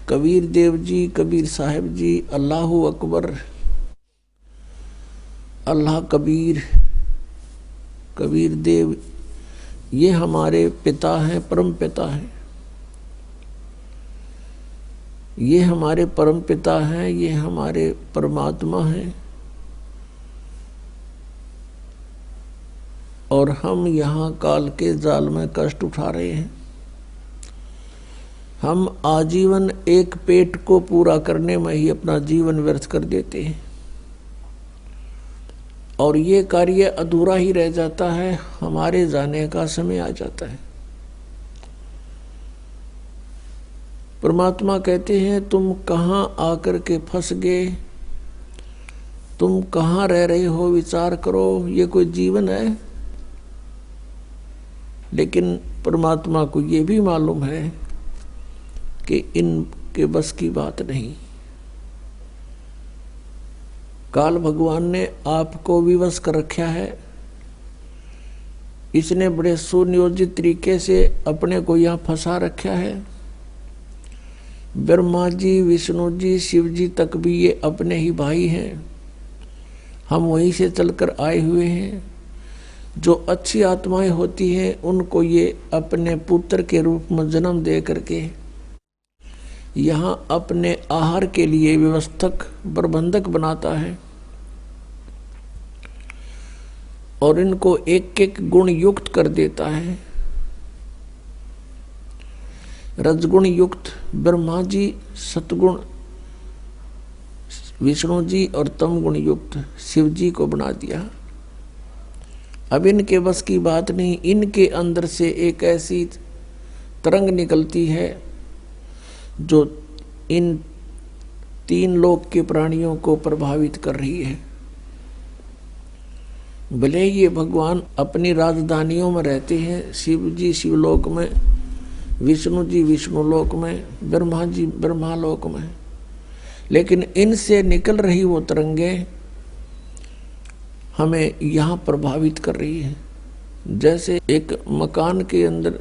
कबीर देव जी, कबीर साहब जी, अल्लाहु अकबर, अल्लाह कबीर, कबीर देव, ये हमारे पिता हैं, परम पिता हैं। ये हमारे परम पिता हैं, ये हमारे परमात्मा हैं। और हम यहाँ काल के जाल में कष्ट उठा रहे हैं। हम आजीवन एक पेट को पूरा करने में ही अपना जीवन व्यर्थ कर देते हैं और ये कार्य अधूरा ही रह जाता है। हमारे जाने का समय आ जाता है। परमात्मा कहते हैं, तुम कहाँ आकर के फंस गए, तुम कहाँ रह रहे हो, विचार करो, ये कोई जीवन है। लेकिन परमात्मा को ये भी मालूम है कि इनके बस की बात नहीं। काल भगवान ने आपको विवश कर रखा है। इसने बड़े सुनियोजित तरीके से अपने को यहाँ फंसा रखा है। ब्रह्मा जी, विष्णु जी, शिव जी तक भी ये अपने ही भाई हैं। हम वहीं से चलकर आए हुए हैं। जो अच्छी आत्माएं होती हैं उनको ये अपने पुत्र के रूप में जन्म दे करके यहाँ अपने आहार के लिए व्यवस्थक प्रबंधक बनाता है और इनको एक एक गुण युक्त कर देता है। रजगुण युक्त ब्रह्मा जी, सतगुण विष्णु जी और तम गुण युक्त शिव जी को बना दिया। अब इनके बस की बात नहीं। इनके अंदर से एक ऐसी तरंग निकलती है जो इन तीन लोक के प्राणियों को प्रभावित कर रही है। भले ये भगवान अपनी राजधानियों में रहते हैं, शिव जी शिवलोक में, विष्णु जी विष्णुलोक में, ब्रह्मा जी ब्रह्मालोक में, लेकिन इनसे निकल रही वो तरंगें हमें यहाँ प्रभावित कर रही है। जैसे एक मकान के अंदर,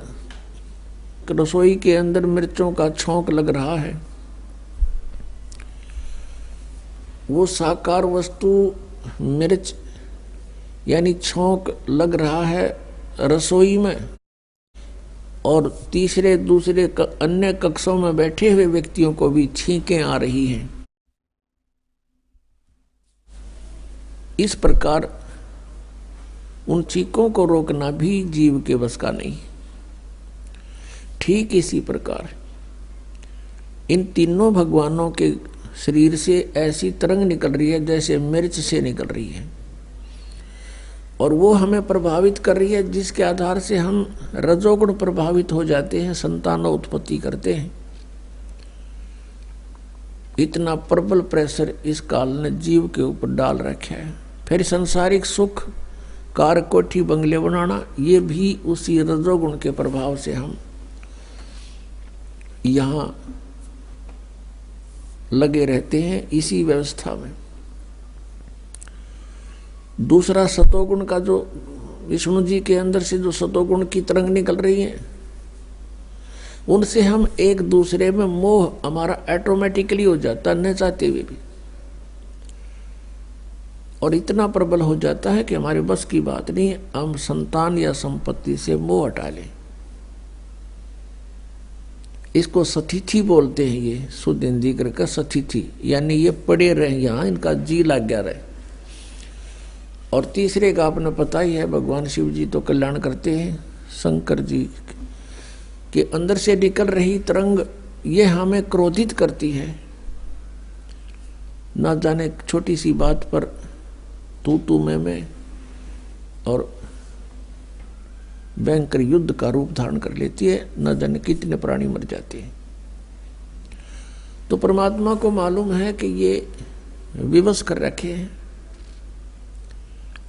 रसोई के अंदर मिर्चों का छौंक लग रहा है। वो साकार वस्तु मिर्च यानी छौंक लग रहा है रसोई में, और तीसरे दूसरे अन्य कक्षों में बैठे हुए व्यक्तियों को भी छींकें आ रही हैं। इस प्रकार उन छींकों को रोकना भी जीव के बस का नहीं। ठीक इसी प्रकार इन तीनों भगवानों के शरीर से ऐसी तरंग निकल रही है जैसे मिर्च से निकल रही है, और वो हमें प्रभावित कर रही है, जिसके आधार से हम रजोगुण प्रभावित हो जाते हैं, संतान उत्पत्ति करते हैं। इतना प्रबल प्रेशर इस काल ने जीव के ऊपर डाल रखा है। फिर सांसारिक सुख, कार, कोठी, बंगले बनाना, ये भी उसी रजोगुण के प्रभाव से हम यहाँ लगे रहते हैं, इसी व्यवस्था में। दूसरा सतोगुण का, जो विष्णु जी के अंदर से जो सतोगुण की तरंग निकल रही है, उनसे हम एक दूसरे में मोह हमारा ऑटोमेटिकली हो जाता है, न चाहते हुए भी, और इतना प्रबल हो जाता है कि हमारे बस की बात नहीं है। हम संतान या संपत्ति से मोह हटा लें। इसको सतिथि बोलते हैं। ये शुद्ध हिंदी का सतिथि, यानी ये पड़े रहे यहाँ, इनका जी लग गया रहे। और तीसरे का आपने पता ही है, भगवान शिव जी तो कल्याण करते हैं। शंकर जी के अंदर से निकल रही तरंग ये हमें क्रोधित करती है। ना जाने छोटी सी बात पर तू मैं और भयंकर युद्ध का रूप धारण कर लेती है। न जाने कितने प्राणी मर जाते हैं। तो परमात्मा को मालूम है कि ये विवश कर रखे हैं।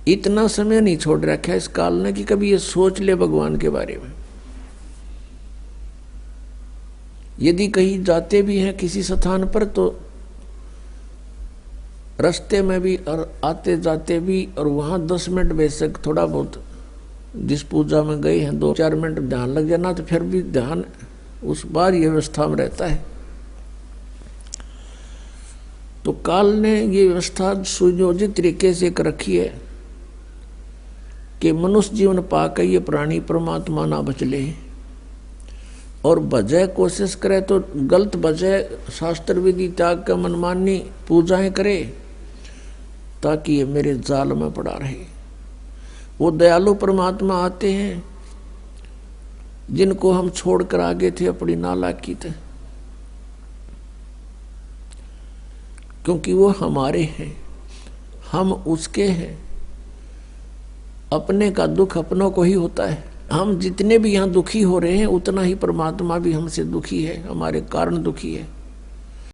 इतना समय नहीं छोड़ रखा है इस काल ने कि कभी ये सोच ले भगवान के बारे में। यदि कहीं जाते भी हैं किसी स्थान पर, तो रास्ते में भी और आते जाते भी, और वहाँ 10 मिनट बेशक थोड़ा बहुत जिस पूजा में गए हैं 2-4 मिनट ध्यान लग जाना, तो फिर भी ध्यान उस बार ये व्यवस्था में रहता है। तो काल ने ये व्यवस्था सुयोजित तरीके से कर रखी है कि मनुष्य जीवन पाकर ये प्राणी परमात्मा ना बचले, और बजाय कोशिश करे तो गलत बजाय शास्त्र विधि त्याग का मनमानी पूजाएं करे ताकि ये मेरे जाल में पड़ा रहे। वो दयालु परमात्मा आते हैं जिनको हम छोड़कर आगे थे अपनी नालायकी थे, क्योंकि वो हमारे हैं, हम उसके हैं। अपने का दुख अपनों को ही होता है। हम जितने भी यहाँ दुखी हो रहे हैं उतना ही परमात्मा भी हमसे दुखी है, हमारे कारण दुखी है।